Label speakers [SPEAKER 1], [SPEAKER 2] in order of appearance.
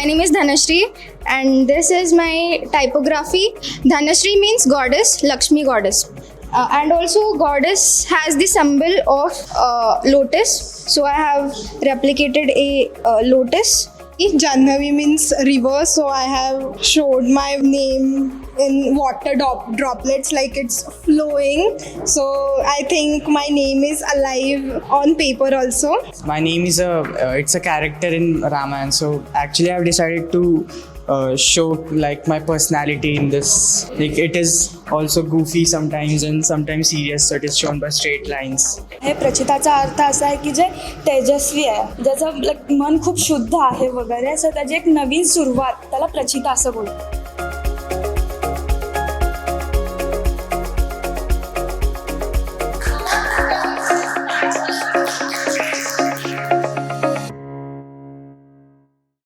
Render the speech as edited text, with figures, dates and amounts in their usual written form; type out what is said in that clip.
[SPEAKER 1] name is Dhanashri and this is my typography. Dhanashri means goddess, Lakshmi goddess. And also goddess has the symbol of lotus. So I have replicated a lotus.
[SPEAKER 2] Janhavi means river, so I have showed my name in water droplets like it's flowing. So I think my name is alive on paper also.
[SPEAKER 3] My name is it's a character in Ramayana. So actually I've decided to show like my personality in this. Like it is also goofy sometimes and sometimes serious, so it is shown by straight lines.
[SPEAKER 4] हे प्रचिताचा अर्थ असा आहे की जे तेजस्वी आहे, ज्याचं मन खूप शुद्ध आहे वगैरे, असं त्याची एक नवीन सुरुवात, त्याला प्रचिता असं बोलतात.